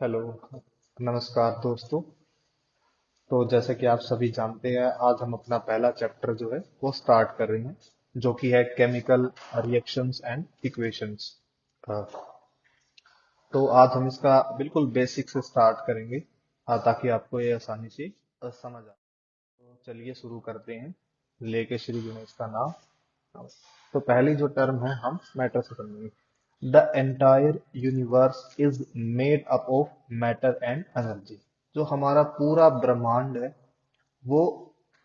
Hello. नमस्कार दोस्तों। तो जैसे कि आप सभी जानते हैं, आज हम अपना पहला चैप्टर जो है वो स्टार्ट कर रहे हैं, जो कि है केमिकल रिएक्शंस एंड इक्वेशंस। तो आज हम इसका बिल्कुल बेसिक से स्टार्ट करेंगे, ताकि आपको ये आसानी से समझ आ। तो चलिए शुरू करते हैं, लेके श्री गणेश का नाम। तो पहली जो टर्म है हम मैटर से समझेंगे। The entire universe is made up of matter and energy. जो हमारा पूरा ब्रह्मांड है वो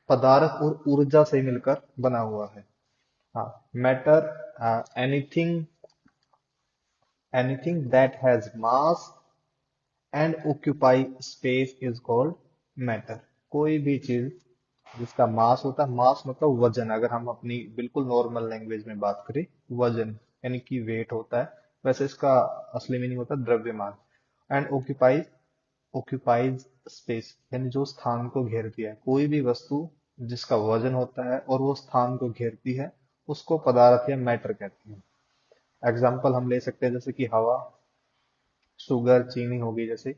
पदार्थ और ऊर्जा से मिलकर बना हुआ है। हाँ, matter, anything anything that has mass and occupy space is called matter. कोई भी चीज जिसका मास होता है, मास मतलब वजन, अगर हम अपनी बिल्कुल नॉर्मल लैंग्वेज में बात करें, वजन यानी कि वेट होता है। वैसे इसका असली मीनिंग होता है द्रव्यमान। एंड ऑक्यूपाइज स्पेस यानी जो स्थान को घेरती है। कोई भी वस्तु जिसका वजन होता है और वो स्थान को घेरती है, उसको पदार्थ या मैटर कहते हैं। एग्जाम्पल हम ले सकते हैं, जैसे कि हवा, शुगर, चीनी होगी, जैसे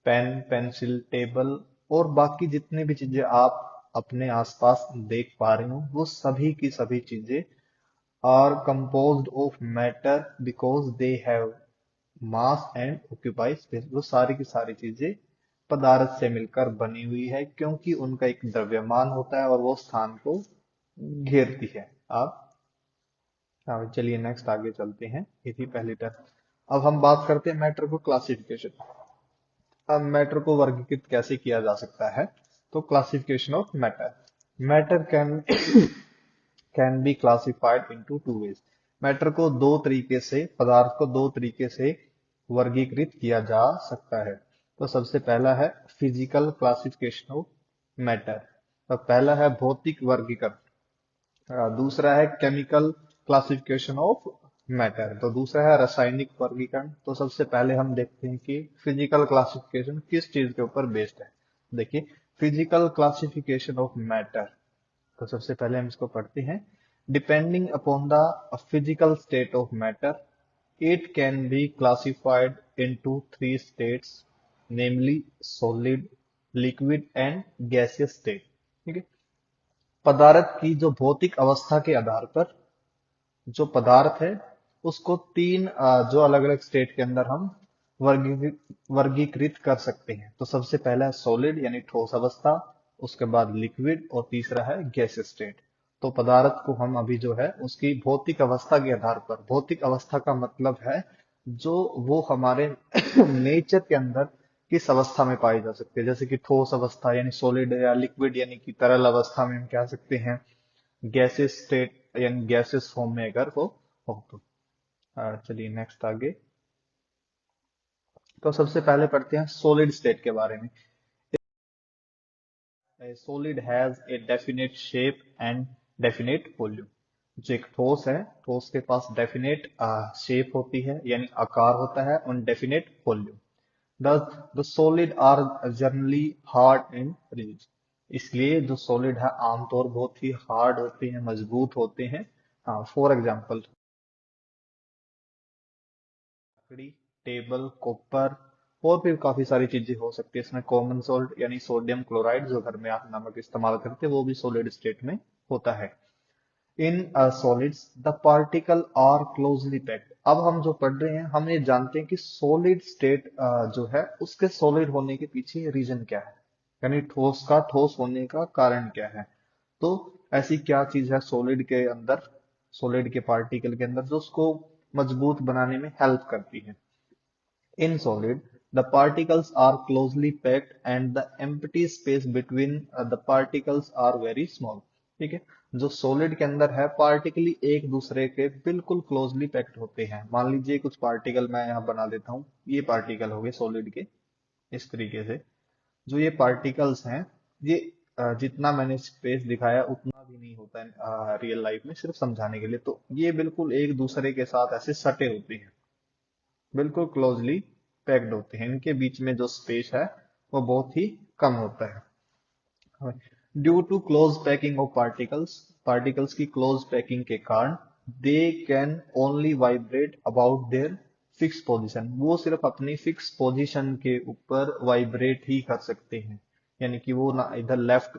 पेन, पेंसिल, टेबल और बाकी जितनी भी चीजें आप अपने आसपास देख पा रहे हो, वो सभी की सभी चीजें are composed of matter because they have mass and occupy space. वो सारी की सारी चीजें पदार्थ से मिलकर बनी हुई है, क्योंकि उनका एक द्रव्यमान होता है और वो स्थान को घेरती है। आप हाँ, चलिए नेक्स्ट आगे चलते हैं। ये थी पहली टर्म। अब हम बात करते हैं मैटर को क्लासिफिकेशन। अब मैटर को वर्गीकृत कैसे किया जा सकता है? तो classification of matter. Matter can be classified into two ways. Matter को दो तरीके से, पदार्थ को दो तरीके से वर्गीकृत किया जा सकता है। तो सबसे पहला है फिजिकल क्लासिफिकेशन ऑफ मैटर। तो पहला है भौतिक वर्गीकरण। दूसरा है केमिकल क्लासिफिकेशन ऑफ मैटर। तो दूसरा है रासायनिक वर्गीकरण। तो सबसे पहले हम देखते हैं कि फिजिकल क्लासिफिकेशन किस चीज के ऊपर बेस्ड है। देखिए, फिजिकल क्लासिफिकेशन ऑफ मैटर। तो सबसे पहले हम इसको पढ़ते हैं। Depending upon the physical state of matter, it can be classified into three states, namely solid, liquid and gaseous state. ठीक है। पदार्थ की जो भौतिक अवस्था के आधार पर जो पदार्थ है, उसको तीन जो अलग अलग स्टेट के अंदर हम वर्गीकृत कर सकते हैं। तो सबसे पहला है सॉलिड यानी ठोस अवस्था, उसके बाद लिक्विड और तीसरा है गैस स्टेट। तो पदार्थ को हम अभी जो है उसकी भौतिक अवस्था के आधार पर, भौतिक अवस्था का मतलब है जो वो हमारे नेचर के अंदर किस अवस्था में पाई जा सकती है। जैसे कि ठोस अवस्था यानी सॉलिड, या लिक्विड यानी कि तरल अवस्था में हम कह सकते हैं, गैसेस स्टेट यानी गैसेस फॉर्म में अगर वो हो तो। चलिए नेक्स्ट आगे। तो सबसे पहले पढ़ते हैं सॉलिड स्टेट के बारे में। Solid has a definite shape and definite volume. जो एक ठोस है, ठोस के पास डेफिनेट शेप होती है यानी आकार होता है, और definite volume. Thus, the solid are generally hard and rigid. इसलिए जो सॉलिड है आमतौर बहुत ही हार्ड होते हैं, मजबूत होते हैं। हाँ, फॉर एग्जाम्पल लकड़ी, टेबल, कॉपर और भी काफी सारी चीजें हो सकती है। इसमें कॉमन सॉल्ट यानी सोडियम क्लोराइड, जो घर में आप नमक इस्तेमाल करते हैं, वो भी सॉलिड स्टेट में होता है। In solids the particle are closely packed. अब हम जो पढ़ रहे हैं, हम ये जानते हैं कि सॉलिड स्टेट जो है उसके सॉलिड होने के पीछे रीजन क्या है, यानी ठोस का ठोस होने का कारण क्या है। तो ऐसी क्या चीज है सॉलिड के अंदर, सॉलिड के पार्टिकल के अंदर, जो उसको मजबूत बनाने में हेल्प करती है। In solid, the particles are closely packed and the empty space between the particles are very small. ठीक है। जो सॉलिड के अंदर है, पार्टिकल एक दूसरे के बिल्कुल क्लोजली पैक्ड होते हैं। मान लीजिए कुछ पार्टिकल मैं यहाँ बना देता हूँ, ये पार्टिकल हो गए सॉलिड के, इस तरीके से। जो ये पार्टिकल्स हैं, ये जितना मैंने स्पेस दिखाया उतना भी नहीं होता है रियल लाइफ में, सिर्फ समझाने के लिए। तो ये बिल्कुल एक दूसरे के साथ ऐसे सटे होते हैं, बिल्कुल क्लोजली पैक्ड होते हैं। इनके बीच में जो स्पेस है वो बहुत ही कम होता है। Due to close packing of particles, particles की क्लोज पैकिंग के कारण they can only vibrate about their fix position, वो सिर्फ अपनी फिक्स पोजीशन के ऊपर वाइब्रेट ही कर सकते हैं। यानी कि वो ना इधर लेफ्ट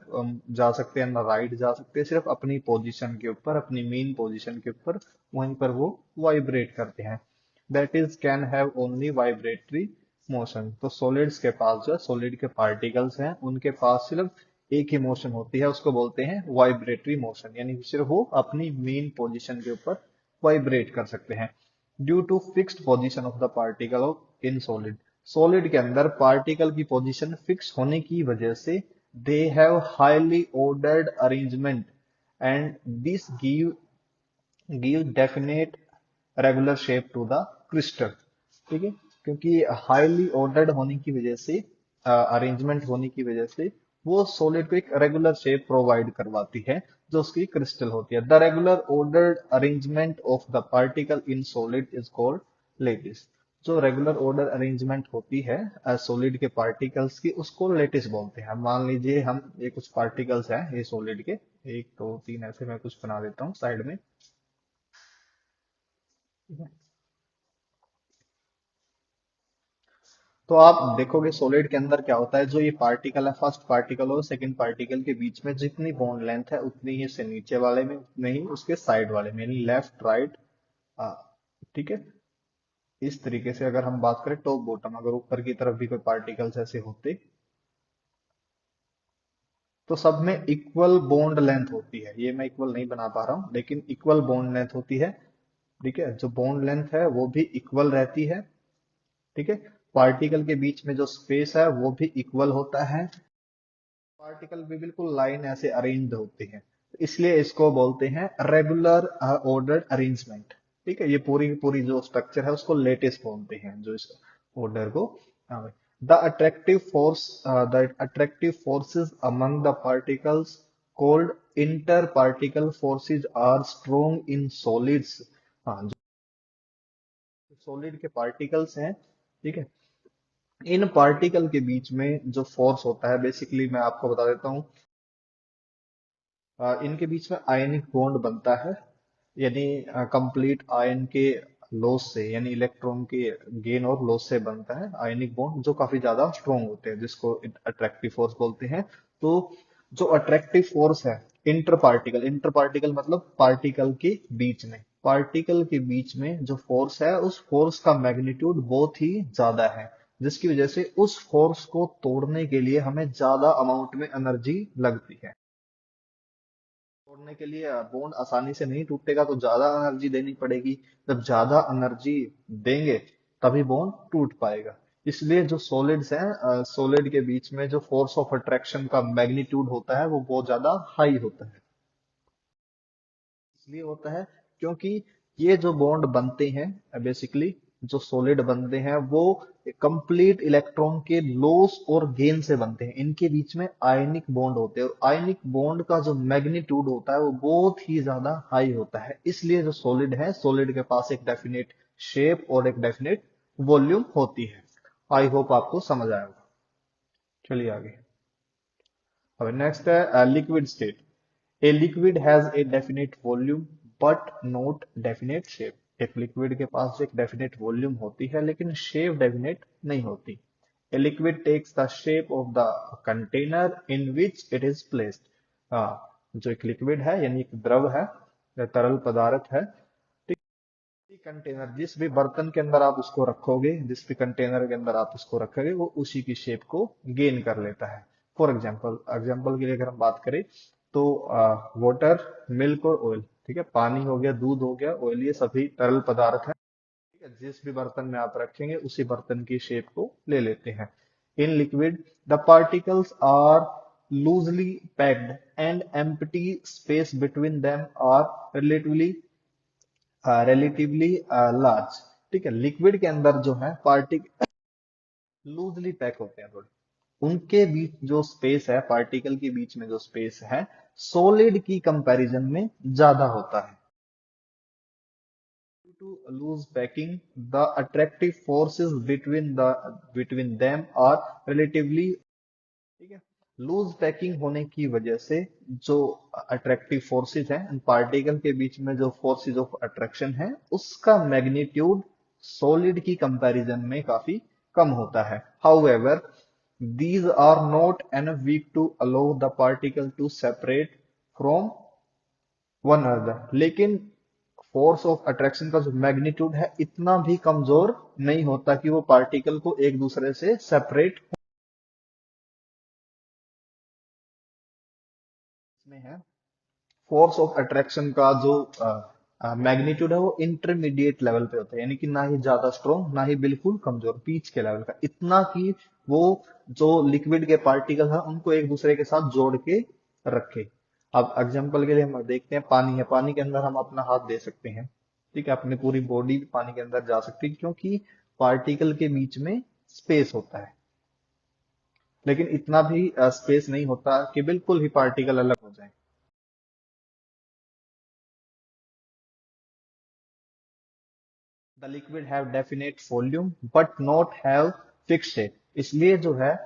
जा सकते हैं ना राइट जा सकते हैं, सिर्फ अपनी पोजीशन के ऊपर, अपनी मेन पोजीशन के ऊपर वहीं पर वो वाइब्रेट करते हैं। That is can have only vibratory motion. तो सॉलिड्स के पास जो सॉलिड के पार्टिकल्स हैं उनके पास सिर्फ एक ही मोशन होती है, उसको बोलते हैं वाइब्रेटरी मोशन, यानी कि सिर्फ वो अपनी मेन पोजीशन के ऊपर वाइब्रेट कर सकते हैं। Due to fixed position of the particle of in solid, solid के अंदर पार्टिकल की पोजीशन फिक्स होने की वजह से they have highly ordered arrangement and this give definite regular shape to the crystal. ठीक है, क्योंकि हाईली ऑर्डर्ड होने की वजह से, अरेंजमेंट होने की वजह से वो सॉलिड को एक रेगुलर शेप प्रोवाइड करवाती है जो उसकी क्रिस्टल होती है। The regular ordered arrangement of the particle in solid is called lattice. जो रेगुलर ऑर्डर अरेंजमेंट होती है सॉलिड के पार्टिकल्स की, उसको लेटिस बोलते हैं। मान लीजिए हम ये कुछ पार्टिकल्स हैं ये सॉलिड के, एक दो तीन ऐसे मैं कुछ बना देता हूँ साइड में। तो आप देखोगे सॉलिड के अंदर क्या होता है, जो ये पार्टिकल है, फर्स्ट पार्टिकल और सेकंड पार्टिकल के बीच में जितनी बॉन्ड लेंथ है उतनी ही इससे नीचे वाले में, उतने ही उसके साइड वाले में, यानी लेफ्ट राइट। ठीक है, इस तरीके से अगर हम बात करें टॉप बॉटम, अगर ऊपर की तरफ भी कोई पार्टिकल्स ऐसे होते तो सब में इक्वल बॉन्ड लेंथ होती है। ये मैं इक्वल नहीं बना पा रहा हूं, लेकिन इक्वल बॉन्ड लेंथ होती है। ठीक है, जो बॉन्ड लेंथ है वो भी इक्वल रहती है। ठीक है, पार्टिकल के बीच में जो स्पेस है वो भी इक्वल होता है। पार्टिकल भी बिल्कुल लाइन ऐसे अरेंज्ड होते हैं, इसलिए इसको बोलते हैं रेगुलर ऑर्डर्ड अरेंजमेंट। ठीक है, ये पूरी पूरी जो स्ट्रक्चर है उसको लेटिस बोलते हैं, जो इस ऑर्डर को। The attractive force, the attractive forces among the particles called inter particle forces are strong in solids. हाँ, जो सॉलिड के पार्टिकल्स हैं, ठीक है, इन पार्टिकल के बीच में जो फोर्स होता है, बेसिकली मैं आपको बता देता हूँ। इनके बीच में आयनिक बॉन्ड बनता है, यानी कंप्लीट आयन के लॉस से, यानी इलेक्ट्रॉन के गेन और लॉस से बनता है आयनिक बॉन्ड, जो काफी ज्यादा स्ट्रॉन्ग होते हैं, जिसको अट्रैक्टिव फोर्स बोलते हैं। तो जो अट्रैक्टिव फोर्स है इंटर पार्टिकल, इंटर पार्टिकल मतलब पार्टिकल के बीच में, पार्टिकल के बीच में जो फोर्स है उस फोर्स का मैग्नीट्यूड बहुत ही ज्यादा है, जिसकी वजह से उस फोर्स को तोड़ने के लिए हमें ज्यादा अमाउंट में एनर्जी लगती है। तोड़ने के लिए बॉन्ड आसानी से नहीं टूटेगा, तो ज्यादा एनर्जी देनी पड़ेगी। जब ज्यादा एनर्जी देंगे तभी बॉन्ड टूट पाएगा। इसलिए जो सॉलिड्स हैं, सॉलिड के बीच में जो फोर्स ऑफ अट्रैक्शन का मैग्नीट्यूड होता है वो बहुत ज्यादा हाई होता है। इसलिए होता है क्योंकि ये जो बॉन्ड बनते हैं, बेसिकली जो सॉलिड बनते हैं वो कंप्लीट इलेक्ट्रॉन के लॉस और गेन से बनते हैं। इनके बीच में आयनिक बॉन्ड होते हैं, और आयनिक बॉन्ड का जो मैग्नीट्यूड होता है वो बहुत ही ज्यादा हाई होता है। इसलिए जो सॉलिड है, सॉलिड के पास एक डेफिनेट शेप और एक डेफिनेट वॉल्यूम होती है। आई होप आपको समझ आया होगा। चलिए आगे। अब नेक्स्ट है liquid state. A liquid has a definite volume but not definite shape. एक लिक्विड के पास एक डेफिनेट वॉल्यूम होती है लेकिन शेप डेफिनेट नहीं होती। A liquid takes the shape of the container in which it is placed. हाँ, जो एक लिक्विड है यानी एक द्रव है या तरल पदार्थ है, कंटेनर जिस भी बर्तन के अंदर आप उसको रखोगे, जिस भी कंटेनर के अंदर आप उसको रखोगे वो उसी की शेप को गेन कर लेता है। फॉर एग्जाम्पल, एग्जाम्पल के लिए अगर हम बात करें तो वाटर, मिल्क और ऑयल, ठीक है, पानी हो गया, दूध हो गया, ऑयल, ये सभी तरल पदार्थ है। ठीक है, जिस भी बर्तन में आप रखेंगे उसी बर्तन की शेप को ले लेते हैं। In liquid the particles are loosely packed and empty space between them are relatively large. ठीक है, लिक्विड के अंदर जो है पार्टिकल लूजली पैक होते हैं थोड़े, उनके बीच जो स्पेस है, पार्टिकल के बीच में जो स्पेस है सॉलिड की कंपैरिजन में ज्यादा होता है। To loose packing the attractive forces between them are relatively. ठीक है, लूज पैकिंग होने की वजह से जो अट्रैक्टिव फोर्सेस हैं पार्टिकल के बीच में, जो फोर्सेस ऑफ अट्रैक्शन है उसका मैग्नीट्यूड सॉलिड की कंपैरिजन में काफी कम होता है। However these are not enough weak to allow the particle to separate from one another, लेकिन फोर्स ऑफ अट्रैक्शन का जो मैग्नीट्यूड है इतना भी कमजोर नहीं होता कि वो पार्टिकल को एक दूसरे से सेपरेट में है। फोर्स ऑफ अट्रैक्शन का जो मैग्नीट्यूड है वो इंटरमीडिएट लेवल पे होता है, यानी कि ना ही ज्यादा स्ट्रॉन्ग ना ही बिल्कुल कमजोर, बीच के लेवल का, इतना कि वो जो लिक्विड के पार्टिकल है उनको एक दूसरे के साथ जोड़ के रखे। अब एग्जांपल के लिए हम देखते हैं, पानी है, पानी के अंदर हम अपना हाथ दे सकते हैं, ठीक है, अपनी पूरी बॉडी पानी के अंदर जा सकती है क्योंकि पार्टिकल के बीच में स्पेस होता है। लेकिन इतना भी स्पेस नहीं होता कि बिल्कुल ही पार्टिकल अलग हो जाए। The liquid have definite volume but not have fixed shape, इसलिए जो है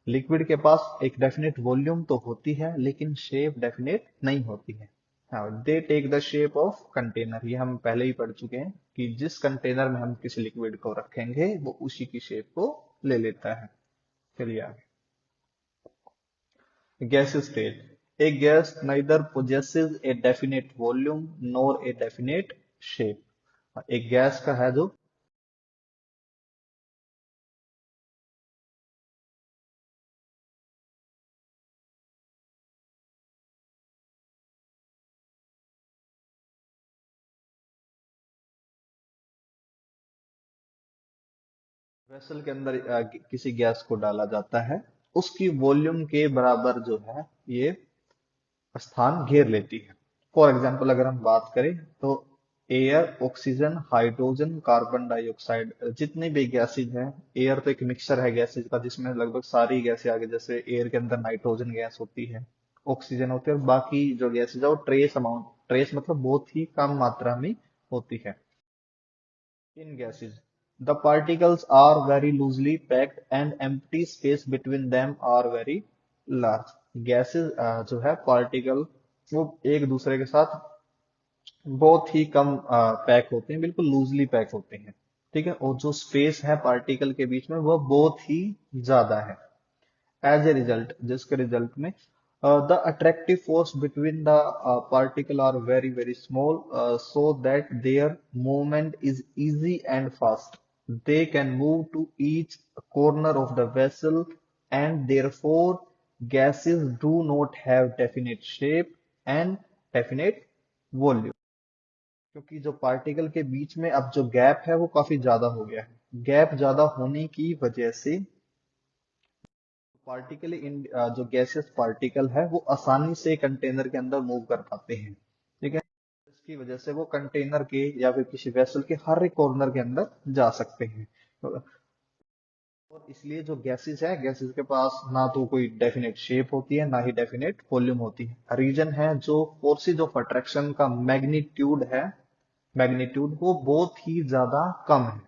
लिक्विड के पास एक डेफिनेट वॉल्यूम तो होती है लेकिन शेप डेफिनेट नहीं होती है। हाँ, they take the shape of container, ये हम पहले ही पढ़ चुके हैं कि जिस कंटेनर में हम किसी लिक्विड को रखेंगे वो उसी की शेप को ले लेता है। चलिए आगे। Gas state, A gas neither possesses a definite volume nor a definite shape, एक गैस का है जो वेसल के अंदर किसी गैस को डाला जाता है, उसकी वॉल्यूम के बराबर जो है ये स्थान घेर लेती है। फॉर एग्जाम्पल अगर हम बात करें तो air, oxygen, hydrogen, carbon dioxide, जितने भी गैसेज हैं, एयर तो एक मिक्सचर है गैसेज का जिसमें लगभग सारी गैसें आगे, जैसे एयर के अंदर नाइट्रोजन गैस होती है, ऑक्सीजन होती है, और बाकी जो गैसेज है वो ट्रेस अमाउंट, ट्रेस मतलब बहुत ही कम मात्रा में होती है। In gases, the particles are very loosely packed and empty space between them are very large. Gases जो है पार्टिकल वो एक दूसरे के साथ बहुत ही कम पैक होते हैं, बिल्कुल लूजली पैक होते हैं, ठीक है, और जो स्पेस है पार्टिकल के बीच में वो बहुत ही ज्यादा है। एज ए रिजल्ट, जिसके रिजल्ट में the attractive force between the particle are very very small, so that their movement is easy and fast. They can move to each corner of the vessel, and therefore gases do not have definite shape and definite volume. क्योंकि जो particle के बीच में अब जो gap है वो काफी ज्यादा हो गया है, गैप ज्यादा होने की वजह से पार्टिकल इन जो गैसियस पार्टिकल है वो आसानी से कंटेनर के अंदर मूव कर पाते हैं, ठीक है, इसकी वजह से वो कंटेनर के या फिर किसी वेसल के हर एक कॉर्नर के अंदर जा सकते हैं। और इसलिए जो गैसेस है, गैसेस के पास ना तो कोई डेफिनेट शेप होती है ना ही डेफिनेट वॉल्यूम होती है। रीजन है जो फोर्सेज ऑफ अट्रैक्शन का मैग्नीट्यूड है, मैग्नीट्यूड वो बहुत ही ज्यादा कम है,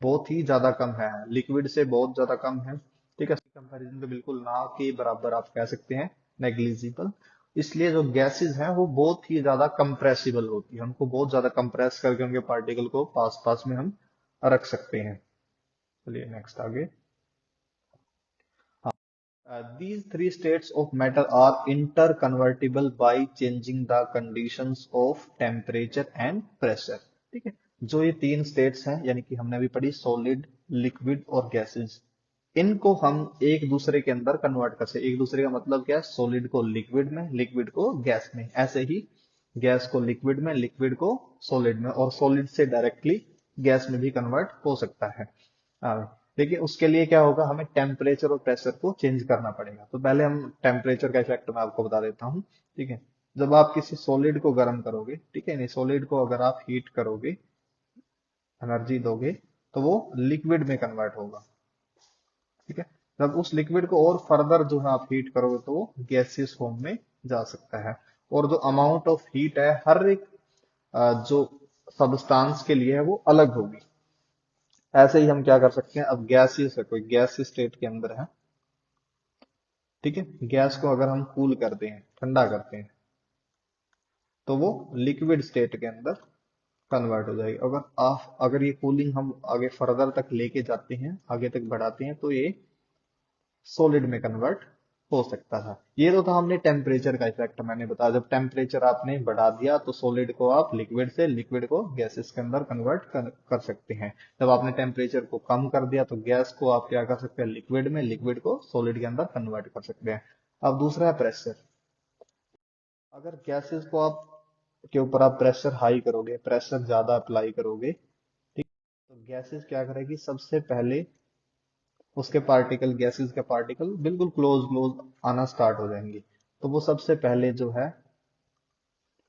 बहुत ही ज्यादा कम है, लिक्विड से बहुत ज्यादा कम है, ठीक है, कंपैरिजन तो बिल्कुल ना के बराबर आप कह सकते हैं, नेग्लिजिबल। इसलिए जो गैसेस हैं वो बहुत ही ज्यादा कंप्रेसिबल होती है, उनको बहुत ज्यादा कंप्रेस करके उनके पार्टिकल को पास पास में हम रख सकते हैं। चलिए नेक्स्ट आगे। These three states of matter are interconvertible by changing the conditions of temperature and pressure, ठीक है, जो ये तीन स्टेट्स हैं यानी कि हमने अभी पढ़ी सॉलिड, लिक्विड और गैसेस, इनको हम एक दूसरे के अंदर कन्वर्ट कर सकते। एक दूसरे का मतलब क्या है, सॉलिड को लिक्विड में, लिक्विड को गैस में, ऐसे ही गैस को लिक्विड में, लिक्विड को सॉलिड में, और सॉलिड से डायरेक्टली गैस में भी कन्वर्ट हो सकता है। लेकिन उसके लिए क्या होगा, हमें टेम्परेचर और प्रेशर को चेंज करना पड़ेगा। तो पहले हम टेम्परेचर का इफेक्ट मैं आपको बता देता हूँ, ठीक है। जब आप किसी सॉलिड को गर्म करोगे, ठीक है, नहीं सॉलिड को अगर आप हीट करोगे, एनर्जी दोगे, तो वो लिक्विड में कन्वर्ट होगा, ठीक है। जब उस लिक्विड को और फर्दर जो है आप हीट करोगे तो वो गैसियस फॉर्म में जा सकता है। और जो अमाउंट ऑफ हीट है हर एक जो सब्सटेंस के लिए है वो अलग होगी। ऐसे ही हम क्या कर सकते हैं, अब गैसियस है, कोई गैस स्टेट के अंदर है, ठीक है, गैस को अगर हम कूल करते हैं, ठंडा करते हैं, तो वो लिक्विड स्टेट के अंदर कन्वर्ट हो जाएगी। अगर ये कूलिंग हम आगे फर्दर तक लेके जाते हैं, आगे तक बढ़ाते हैं, तो ये सॉलिड में कन्वर्ट हो सकता था। ये तो था हमने टेम्परेचर का इफेक्ट मैंने बताया, जब टेम्परेचर आपने बढ़ा दिया तो सॉलिड को आप लिक्विड से, लिक्विड को गैसेस के अंदर कन्वर्ट कर सकते हैं। जब आपने टेम्परेचर को कम कर दिया तो गैस को आप क्या कर सकते हैं, लिक्विड में, लिक्विड को सॉलिड के अंदर कन्वर्ट कर सकते हैं। अब दूसरा है प्रेशर। अगर गैसेस को आप के ऊपर आप प्रेशर हाई करोगे, प्रेशर ज्यादा अप्लाई करोगे, ठीक, तो गैसेस क्या करेगी, सबसे पहले उसके पार्टिकल, गैसेस के पार्टिकल बिल्कुल क्लोज क्लोज आना स्टार्ट हो जाएंगे। तो वो सबसे पहले जो है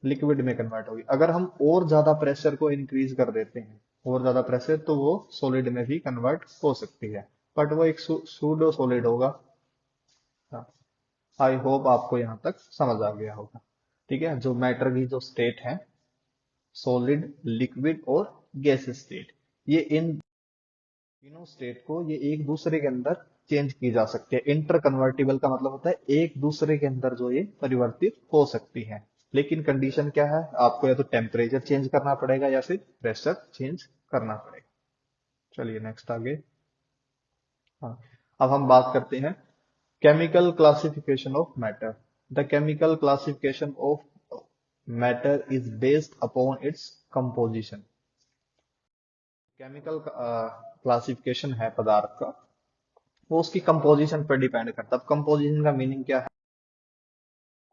लिक्विड में कन्वर्ट होगी। अगर हम और ज्यादा प्रेशर को इंक्रीज कर देते हैं, और ज्यादा प्रेशर, तो वो सॉलिड में भी कन्वर्ट हो सकती है, बट वो एक सूडो सॉलिड होगा। आई होप आपको यहाँ तक समझ आ गया होगा। ठीक है, जो मैटर की जो स्टेट है, सॉलिड, लिक्विड और गैस स्टेट, ये इन तीनों स्टेट को ये एक दूसरे के अंदर चेंज की जा सकती है। इंटर कन्वर्टिबल का मतलब होता है एक दूसरे के अंदर जो ये परिवर्तित हो सकती है। लेकिन कंडीशन क्या है, आपको या तो टेम्परेचर चेंज करना पड़ेगा या फिर प्रेशर चेंज करना पड़ेगा। चलिए नेक्स्ट आगे। हाँ, अब हम बात करते हैं chemical classification of matter. The chemical classification of matter is based upon its composition. Chemical classification है पदार्थ का, वो उसकी कंपोजिशन पर डिपेंड करता है। अब कंपोजिशन का मीनिंग क्या है,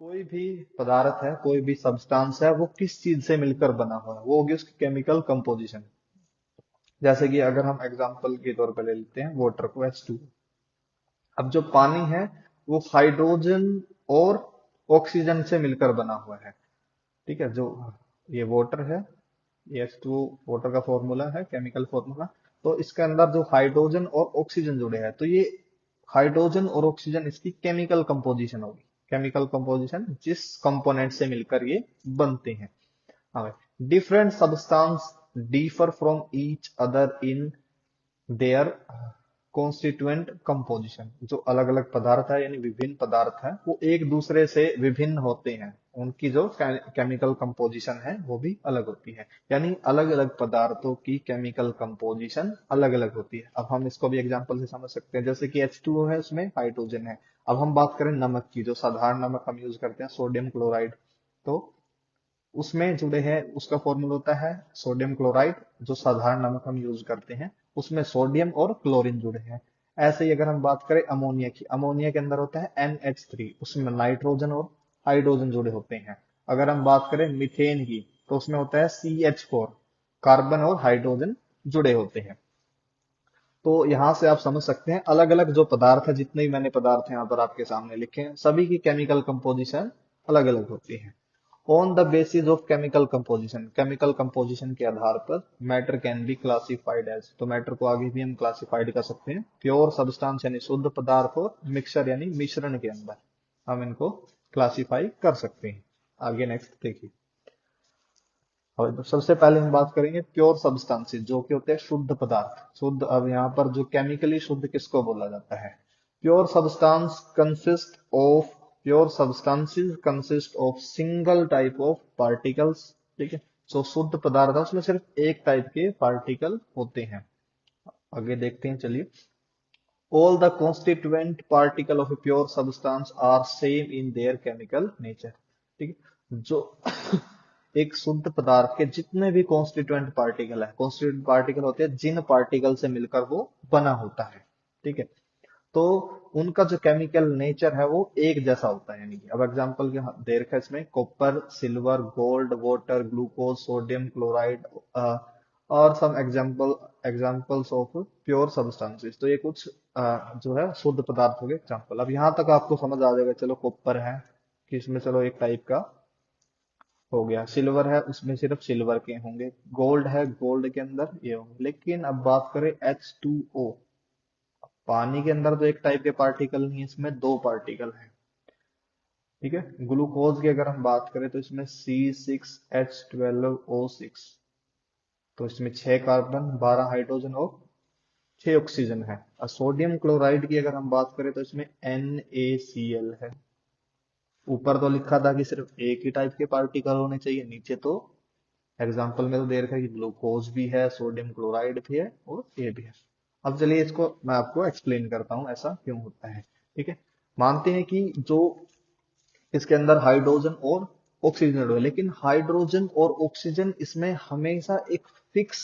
कोई भी पदार्थ है, कोई भी सब्सटेंस है, वो किस चीज से मिलकर बना हुआ है, वो होगी उसकी केमिकल कंपोजिशन। जैसे कि अगर हम एग्जांपल के तौर पर ले लेते हैं वाटर को, H2। अब जो पानी है वो हाइड्रोजन और ऑक्सीजन से मिलकर बना हुआ है। ठीक है, जो ये वाटर है, ये H2 वाटर का फॉर्मूला है, केमिकल फॉर्मूला। तो इसके अंदर जो हाइड्रोजन और ऑक्सीजन जुड़े हैं, तो ये हाइड्रोजन और ऑक्सीजन इसकी केमिकल कंपोजिशन होगी। केमिकल कंपोजिशन जिस कंपोनेंट से मिलकर ये बनते हैं। हाँ, different substance differ from each other in their constituent composition. जो अलग अलग पदार्थ है, यानी विभिन्न पदार्थ है, वो एक दूसरे से विभिन्न होते हैं, उनकी जो केमिकल कंपोजिशन है वो भी अलग होती है। यानी अलग अलग पदार्थों की केमिकल कंपोजिशन अलग अलग होती है। अब हम इसको भी एग्जांपल से समझ सकते हैं, जैसे कि H2O है, उसमें हाइड्रोजन है। अब हम बात करें नमक की, जो साधारण नमक हम यूज करते हैं, सोडियम क्लोराइड, तो उसमें जुड़े हैं, उसका फॉर्मूला होता है सोडियम क्लोराइड। जो साधारण नमक हम यूज करते हैं, उसमें सोडियम और क्लोरीन जुड़े हैं। ऐसे ही अगर हम बात करें अमोनिया की, अमोनिया के अंदर होता है NH3, उसमें नाइट्रोजन और हाइड्रोजन जुड़े होते हैं। अगर हम बात करें मीथेन की, तो उसमें होता है CH4, कार्बन और हाइड्रोजन जुड़े होते हैं। तो यहां से आप समझ सकते हैं अलग अलग जो पदार्थ है, जितने भी मैंने पदार्थ यहाँ पर आपके सामने लिखे हैं, सभी की केमिकल कंपोजिशन अलग अलग होती है। On the basis of chemical composition, chemical composition के आधार पर matter can be classified as, तो मैटर को आगे भी हम क्लासिफाइड कर सकते हैं प्योर सब्सटेंस यानी शुद्ध पदार्थ, और मिक्सचर यानी मिश्रण के अंदर हम इनको क्लासिफाई कर सकते हैं। आगे नेक्स्ट देखिए। और सबसे पहले हम बात करेंगे प्योर सब्सटेंसेस, जो कि होते हैं शुद्ध पदार्थ, शुद्ध। अब यहाँ पर जो केमिकली शुद्ध किसको बोला जाता है, pure substance consist of, pure substances consist of single type of particles. ठीक है, जो शुद्ध पदार्थ है उसमें सिर्फ एक टाइप के पार्टिकल होते हैं। आगे देखते हैं, चलिए। All the constituent particle of a pure substance are same in their chemical nature. ठीक है, जो एक शुद्ध पदार्थ के जितने भी कॉन्स्टिट्यूएंट पार्टिकल है, कॉन्स्टिट्यूएंट पार्टिकल होते हैं जिन पार्टिकल से मिलकर वो बना होता है। ठीक है, तो उनका जो केमिकल नेचर है वो एक जैसा होता है। यानी कि अब एग्जांपल के दे रखा है इसमें, copper, silver, gold, water, glucose, sodium chloride, और some examples of pure substances. तो ये कुछ जो है शुद्ध पदार्थ हो गए एग्जांपल। अब यहाँ तक आपको समझ आ जाएगा, चलो कॉपर है कि इसमें चलो एक टाइप का हो गया, सिल्वर है उसमें सिर्फ सिल्वर के होंगे, गोल्ड है गोल्ड के अंदर ये होंगे। लेकिन अब बात करें H2O, पानी के अंदर तो एक टाइप के पार्टिकल नहीं है, इसमें दो पार्टिकल हैं। ठीक है, ग्लूकोज की अगर हम बात करें तो इसमें C6H12O6, तो इसमें 6 कार्बन, 12 हाइड्रोजन और 6 ऑक्सीजन है। और सोडियम क्लोराइड की अगर हम बात करें तो इसमें NaCl है। ऊपर तो लिखा था कि सिर्फ एक ही टाइप के पार्टिकल होने चाहिए, नीचे तो एग्जाम्पल में तो दे रखा है कि ग्लूकोज भी है, सोडियम क्लोराइड भी है और ये भी है। अब चलिए इसको मैं आपको एक्सप्लेन करता हूँ ऐसा क्यों होता है। ठीक है, मानते हैं कि जो इसके अंदर हाइड्रोजन और ऑक्सीजन है, लेकिन हाइड्रोजन और ऑक्सीजन इसमें हमेशा एक फिक्स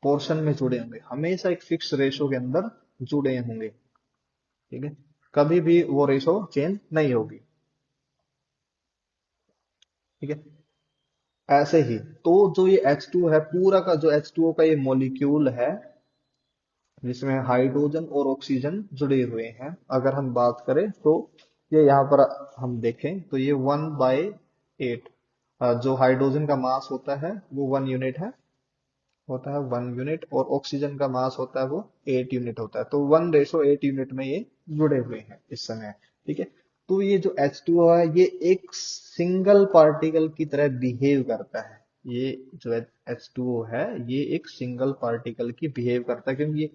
पोर्शन में जुड़े होंगे, हमेशा एक फिक्स रेशो के अंदर जुड़े होंगे। ठीक है, कभी भी वो रेशो चेंज नहीं होगी। ठीक है, ऐसे ही तो जो ये H2 है, पूरा का जो H2O का ये मॉलिक्यूल है, जिसमें हाइड्रोजन और ऑक्सीजन जुड़े हुए हैं, अगर हम बात करें तो ये यहाँ पर हम देखें तो ये 1/8, जो हाइड्रोजन का मास होता है वो 1 यूनिट है, होता है 1 यूनिट, और ऑक्सीजन का मास होता है वो 8 यूनिट होता है। तो 1:8 यूनिट में ये जुड़े हुए हैं इस समय। ठीक है, तो ये जो H2O है ये एक सिंगल पार्टिकल की तरह बिहेव करता है। ये जो H2O है ये एक सिंगल पार्टिकल की बिहेव करता है, क्योंकि ये